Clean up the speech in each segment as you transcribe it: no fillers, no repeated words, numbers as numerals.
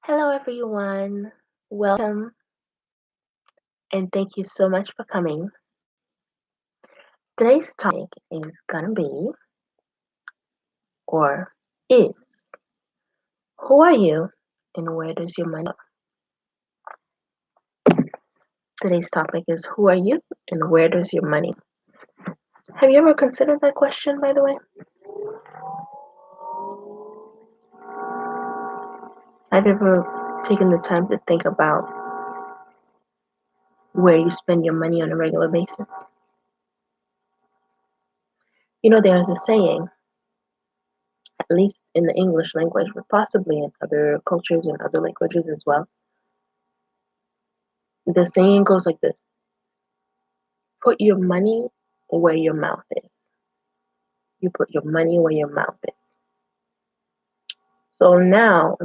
Hello, everyone. Welcome, and thank you so much for coming. Today's topic is gonna be, or is, who are you and where does your money go? Today's topic is, who are you and where does your money go? Have you ever considered that question, by the way? Have you ever taken the time to think about where you spend your money on a regular basis? You know, there's a saying, at least in the English language, but possibly in other cultures and other languages as well. The saying goes like this: put your money where your mouth is. You put your money where your mouth is. So now,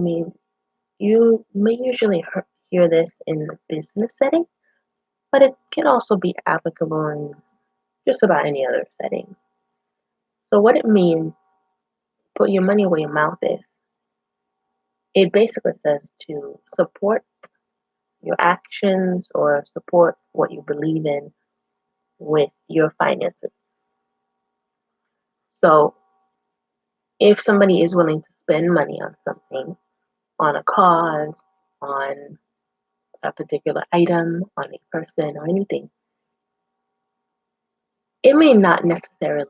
you may usually hear this in the business setting, but it can also be applicable in just about any other setting. So what it means, put your money where your mouth is, it basically says to support your actions or support what you believe in with your finances. So if somebody is willing to spend money on something, on a cause, on a particular item, on a person, or anything, it may not necessarily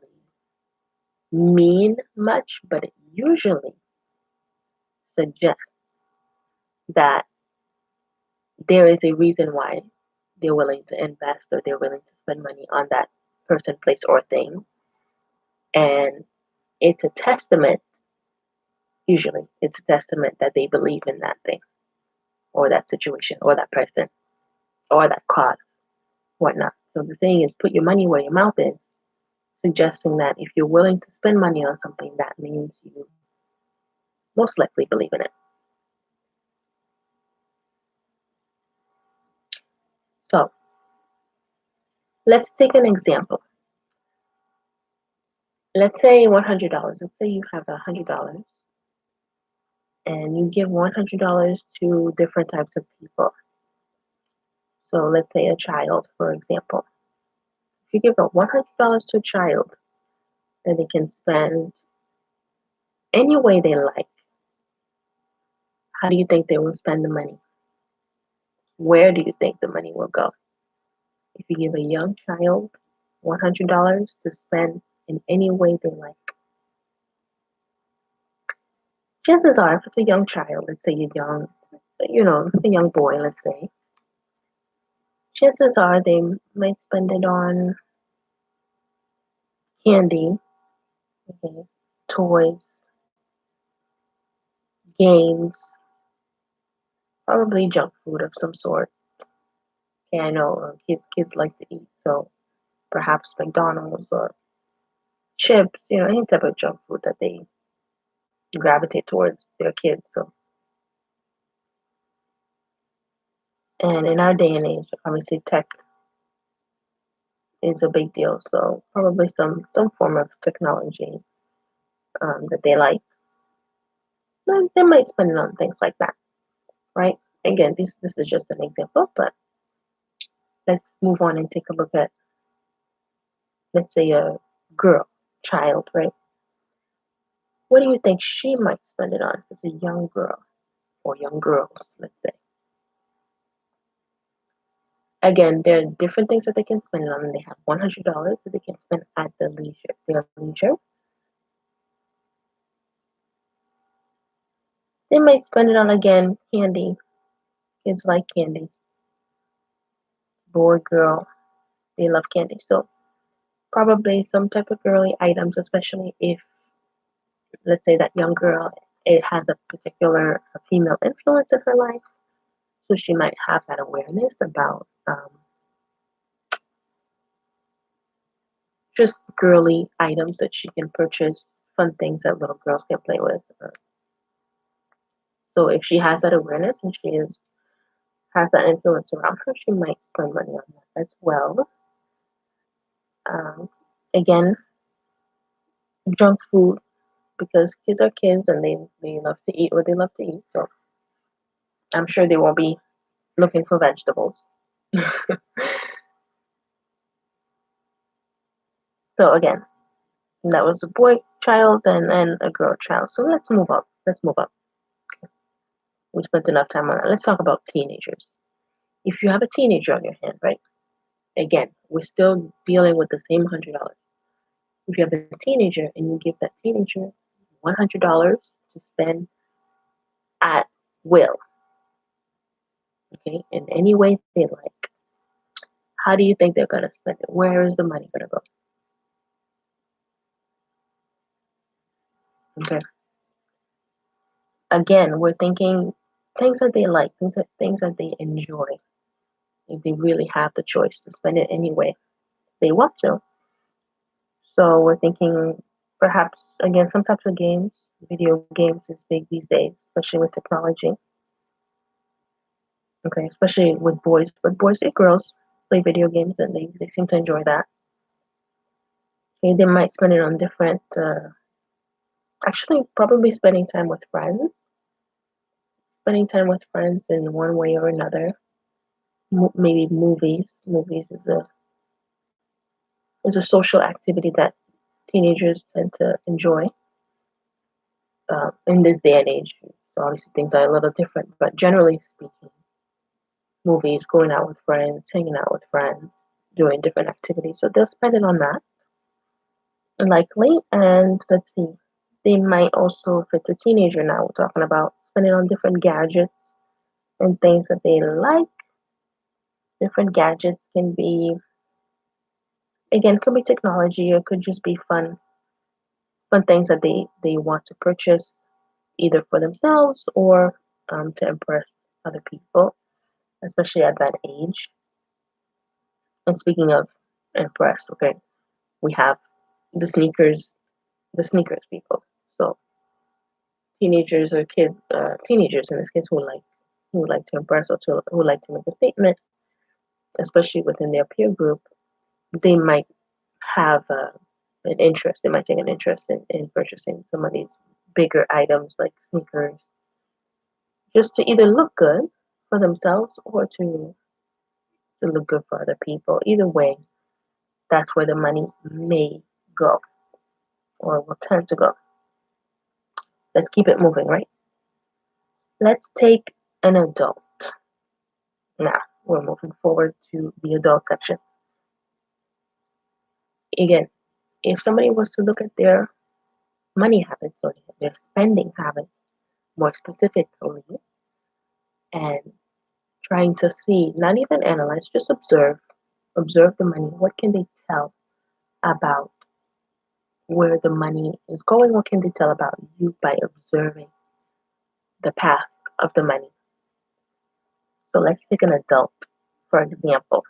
mean much, but it usually suggests that there is a reason why they're willing to invest or they're willing to spend money on that person, place, or thing. And it's a testament, usually, it's a testament that they believe in that thing or that situation or that person or that cause, whatnot. So the saying is, put your money where your mouth is, suggesting that if you're willing to spend money on something, that means you most likely believe in it. So let's take an example. Let's say $100. Let's say you have $100 and you give $100 to different types of people. So let's say a child, for example. If you give $100 to a child, then they can spend any way they like. How do you think they will spend the money? Where do you think the money will go? If you give a young child $100 to spend in any way they like, chances are, if it's a young child, let's say a young boy, let's say, chances are they might spend it on candy, okay, toys, games, probably junk food of some sort. Okay, I know kids like to eat, so perhaps McDonald's or chips, any type of junk food that they gravitate towards their kids. So, and in our day and age, obviously tech is a big deal. So probably some form of technology that they like. They might spend it on things like that, right? Again, this is just an example, but let's move on and take a look at, let's say, a girl, child, right? What do you think she might spend it on as a young girl or young girls, let's say? Again, there are different things that they can spend it on, and they have $100 that they can spend at their leisure. They might spend it on, again, candy. Kids like candy. Boy, girl, they love candy. So probably some type of girly items, especially if, let's say, that young girl, it has a particular female influence in her life. So she might have that awareness about just girly items that she can purchase, fun things that little girls can play with. So if she has that awareness and has that influence around her, she might spend money on that as well. Um, Again, junk food, because kids are kids and they love to eat what they love to eat. So I'm sure they won't be looking for vegetables. So again, that was a boy child and a girl child. So let's move up. Let's move up. We spent enough time on that. Let's talk about teenagers. If you have a teenager on your hand, right? Again, we're still dealing with the same $100. If you have a teenager and you give that teenager $100 to spend at will, okay, in any way they like, how do you think they're going to spend it? Where is the money going to go? Okay. Again, we're thinking things that they like, things that they enjoy. If they really have the choice to spend it any way they want to. So we're thinking perhaps again some types of games. Video games is big these days, especially with technology. Okay, especially with boys, but boys and girls play video games and they seem to enjoy that. Okay, they might spend it on different, actually, probably spending time with friends in one way or another. Maybe movies. Movies is a social activity that teenagers tend to enjoy in this day and age. So obviously things are a little different, but generally speaking, movies, going out with friends, hanging out with friends, doing different activities. So they'll spend it on that, likely. And let's see, they might also, if it's a teenager now, we're talking about spending on different gadgets and things that they like. Different gadgets can be, again, could be technology or could just be fun things that they want to purchase either for themselves or to impress other people, especially at that age. And speaking of impress, okay, we have the sneakers, the sneakers people. So teenagers or kids, teenagers in this case who like to impress or who like to make a statement, especially within their peer group, they might have an interest. They might take an interest in purchasing some of these bigger items like sneakers, just to either look good for themselves or to look good for other people. Either way, that's where the money may go or will tend to go. Let's keep it moving, right? Let's take an adult. Now, we're moving forward to the adult section. Again, if somebody was to look at their money habits or their spending habits more specifically and trying to see, not even analyze, just observe the money. What can they tell about where the money is going? What can they tell about you by observing the path of the money? So let's take an adult, for example.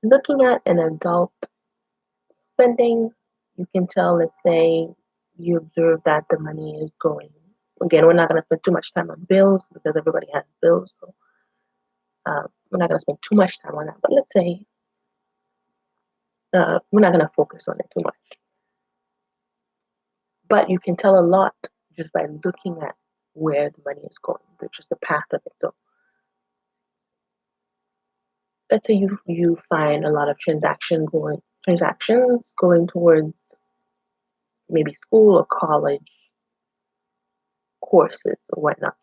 Looking at an adult spending, you can tell, let's say, you observe that the money is going. Again, we're not going to spend too much time on bills because everybody has bills. So we're not going to spend too much time on that. But let's say we're not going to focus on it too much. But you can tell a lot just by looking at where the money is going, just the path of it. So let's say you find a lot of transactions going towards maybe school or college courses or whatnot.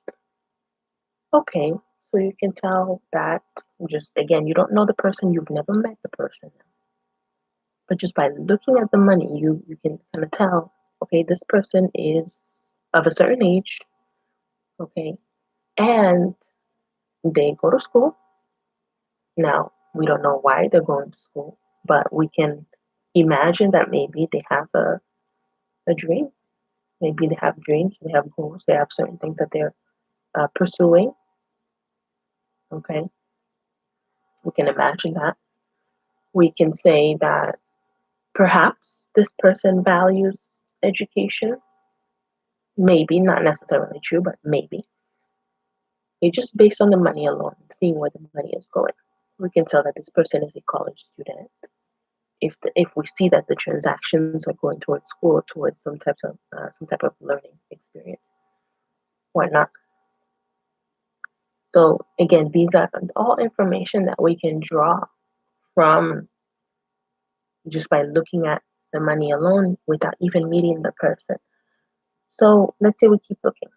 Okay, so you can tell that just again, you don't know the person, you've never met the person, but just by looking at the money, you can kind of tell, okay, this person is of a certain age, okay, and they go to school. Now, we don't know why they're going to school, but we can imagine that maybe they have a dream. Maybe they have dreams, they have goals, they have certain things that they're pursuing. Okay, we can imagine that. We can say that perhaps this person values education. Maybe, not necessarily true, but maybe. It's just based on the money alone, seeing where the money is going. We can tell that this person is a college student. If we see that the transactions are going towards school, towards some type of learning experience, why not? So again, these are all information that we can draw from just by looking at the money alone without even meeting the person. So let's say we keep looking.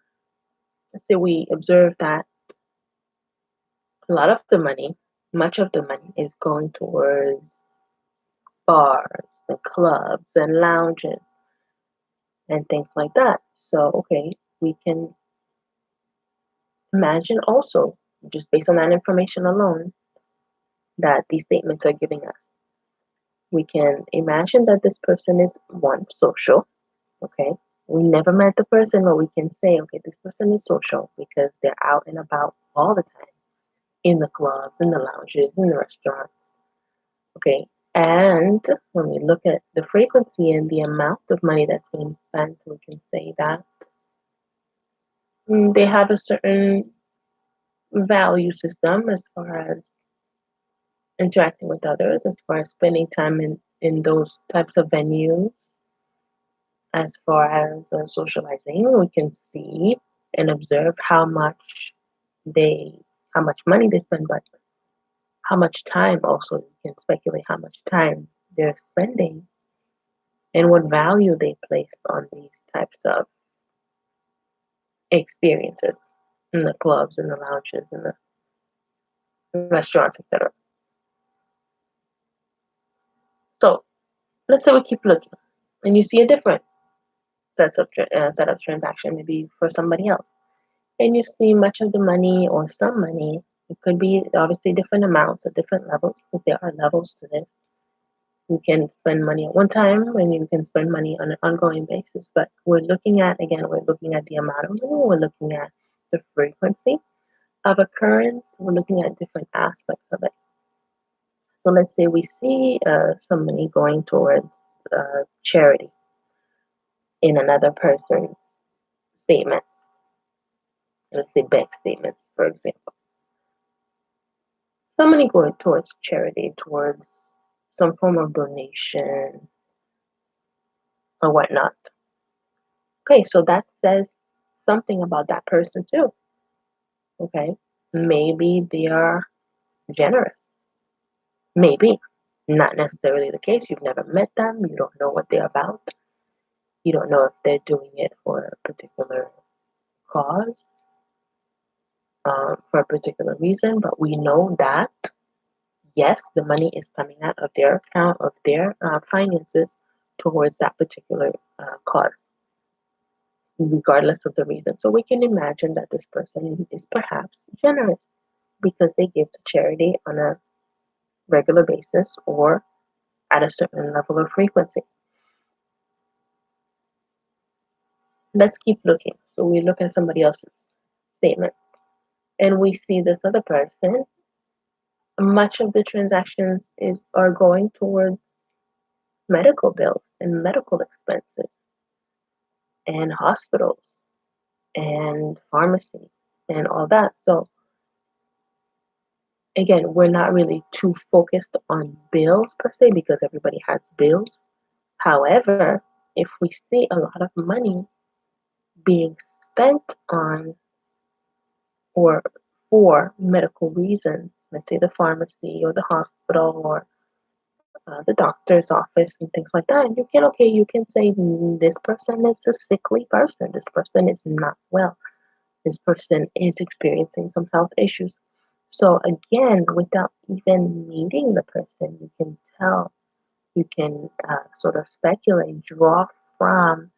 Let's say we observe that a lot of the money, much of the money is going towards bars and clubs and lounges and things like that. So, okay, we can imagine also, just based on that information alone, that these statements are giving us. We can imagine that this person is one, social, okay? We never met the person, but we can say, okay, this person is social because they're out and about all the time in the clubs, in the lounges, in the restaurants, okay? And when we look at the frequency and the amount of money that's being spent, we can say that they have a certain value system as far as interacting with others, as far as spending time in those types of venues, as far as socializing. We can see and observe they, how much money they spend, but how much time also. You can speculate how much time they're spending and what value they place on these types of experiences in the clubs, in the lounges, in the restaurants, etc. So let's say we keep looking, and you see a different set of transaction, maybe for somebody else, and you see much of the money or some money. It could be obviously different amounts at different levels because there are levels to this. You can spend money at one time and you can spend money on an ongoing basis. But we're looking at, again, we're looking at the amount of money, we're looking at the frequency of occurrence, we're looking at different aspects of it. So let's say we see some money going towards charity in another person's statements. Let's say bank statements, for example. Some money going towards charity, towards some form of donation or whatnot. Okay, so that says something about that person too. Okay, maybe they are generous. Maybe. Not necessarily the case. You've never met them. You don't know what they're about. You don't know if they're doing it for a particular cause, for a particular reason. But we know that, yes, the money is coming out of their account, of their finances towards that particular cause, regardless of the reason. So we can imagine that this person is perhaps generous because they give to charity on a regular basis or at a certain level of frequency. Let's keep looking. So we look at somebody else's statement and we see this other person. Much of the transactions are going towards medical bills and medical expenses and hospitals and pharmacy and all that. So again, we're not really too focused on bills per se because everybody has bills. However, if we see a lot of money being spent on or for medical reasons, let's say the pharmacy or the hospital or the doctor's office and things like that, you can say this person is a sickly person. This person is not well. This person is experiencing some health issues. So again, without even meeting the person, you can tell, you can sort of speculate, draw from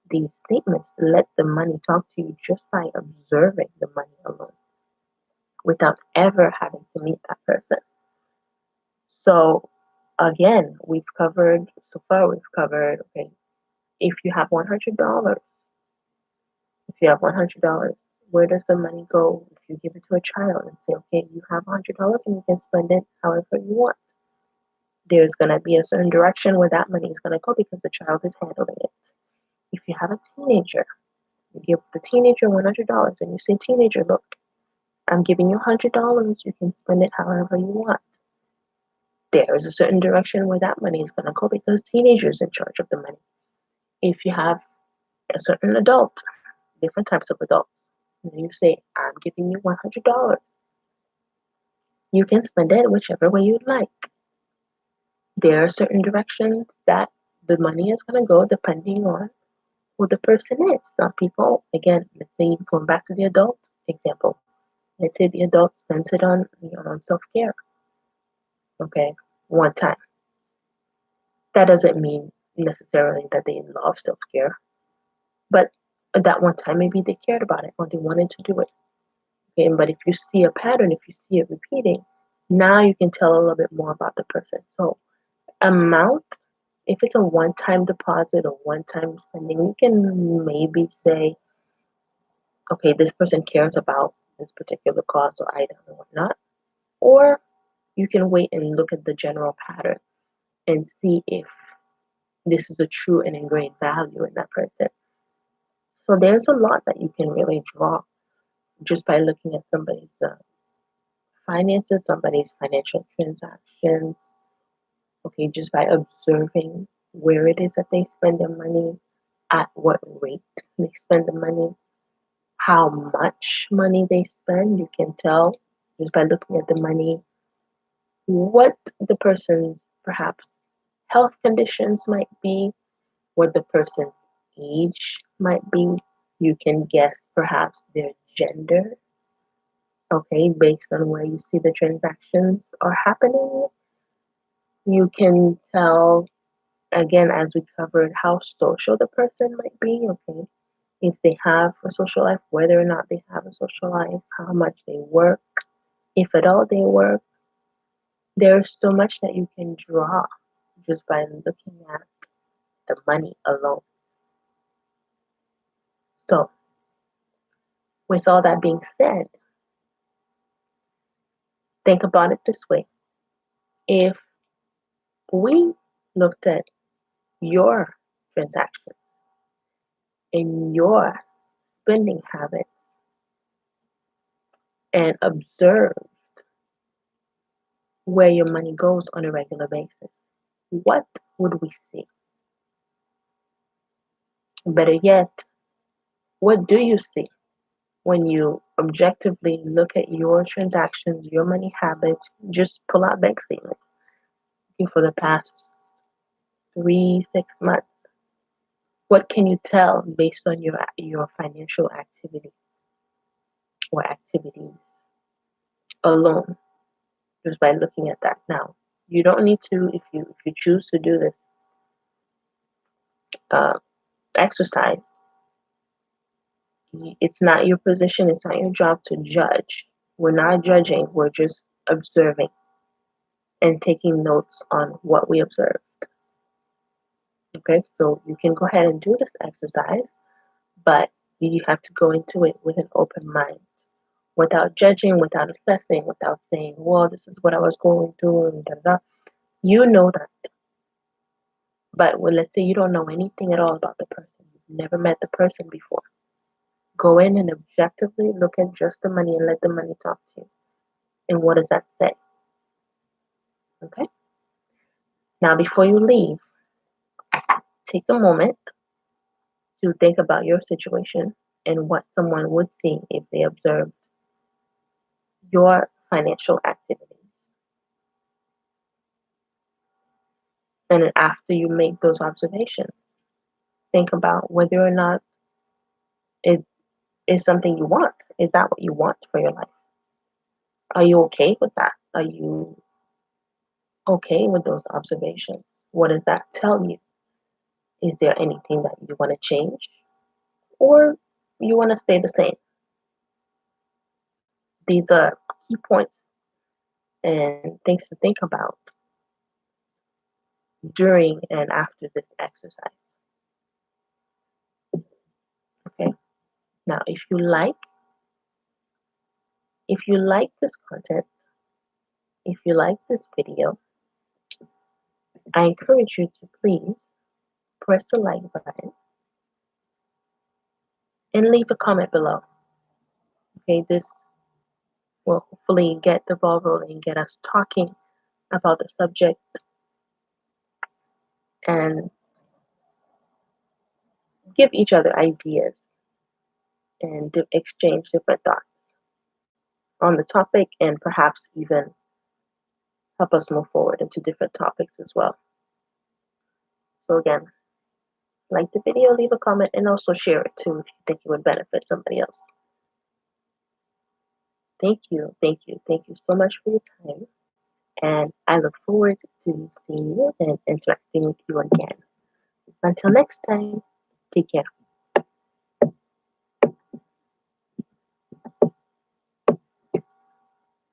these statements, let the money talk to you just by observing the money alone without ever having to meet that person. So again, so far we've covered, okay, if you have $100, where does the money go if you give it to a child and say, okay, you have $100 and you can spend it however you want? There's going to be a certain direction where that money is going to go because the child is handling it. If you have a teenager, you give the teenager $100 and you say, teenager, look, I'm giving you $100. You can spend it however you want. There is a certain direction where that money is going to go because teenagers in charge of the money. If you have a certain adult, different types of adults, You say, I'm giving you $100. You can spend it whichever way you'd like. There are certain directions that the money is going to go depending on who the person is. Some people, again, let's say going back to the adult example, let's say the adult spends it on self care, okay, one time. That doesn't mean necessarily that they love self care, but that one time maybe they cared about it or they wanted to do it. Okay, but if you see a pattern, if you see it repeating, now you can tell a little bit more about the person. So, amount, if it's a one time deposit or one time spending, you can maybe say, okay, this person cares about this particular cause or item or whatnot. Or you can wait and look at the general pattern and see if this is a true and ingrained value in that person. So there's a lot that you can really draw just by looking at somebody's finances, somebody's financial transactions, okay, just by observing where it is that they spend their money, at what rate they spend the money, how much money they spend. You can tell just by looking at the money what the person's perhaps health conditions might be, what the person's age might be. You can guess perhaps their gender, okay, based on where you see the transactions are happening. You can tell, again, as we covered, how social the person might be, okay, if they have a social life, whether or not they have a social life, how much they work, if at all they work. There's so much that you can draw just by looking at the money alone. So, with all that being said, think about it this way. If we looked at your transactions and your spending habits and observed where your money goes on a regular basis, what would we see? Better yet, what do you see when you objectively look at your transactions, your money habits? Just pull out bank statements for the past 3, 6 months. What can you tell based on your financial activity or activities alone, just by looking at that? Now, you don't need to, if you choose to do this uh, exercise. It's not your position. It's not your job to judge. We're not judging. We're just observing and taking notes on what we observe. Okay, so you can go ahead and do this exercise, but you have to go into it with an open mind, without judging, without assessing, without saying, well, this is what I was going through, and da, da, da. You know that. But let's say you don't know anything at all about the person. You've never met the person before. Go in and objectively look at just the money and let the money talk to you. And what does that say? Okay? Now, before you leave, take a moment to think about your situation and what someone would see if they observed your financial activities. And then after you make those observations, think about whether or not it is something you want. Is that what you want for your life? Are you okay with that? Are you okay with those observations? What does that tell you? Is there anything that you want to change, or you want to stay the same? These are key points and things to think about during and after this exercise. Okay. Now, if you like this content, if you like this video, I encourage you to please press the like button and leave a comment below. Okay, this will hopefully get the ball rolling, get us talking about the subject, and give each other ideas and exchange different thoughts on the topic, and perhaps even help us move forward into different topics as well. So again, like the video, leave a comment, and also share it too if you think it would benefit somebody else. Thank you so much for your time. And I look forward to seeing you and interacting with you again. Until next time, take care.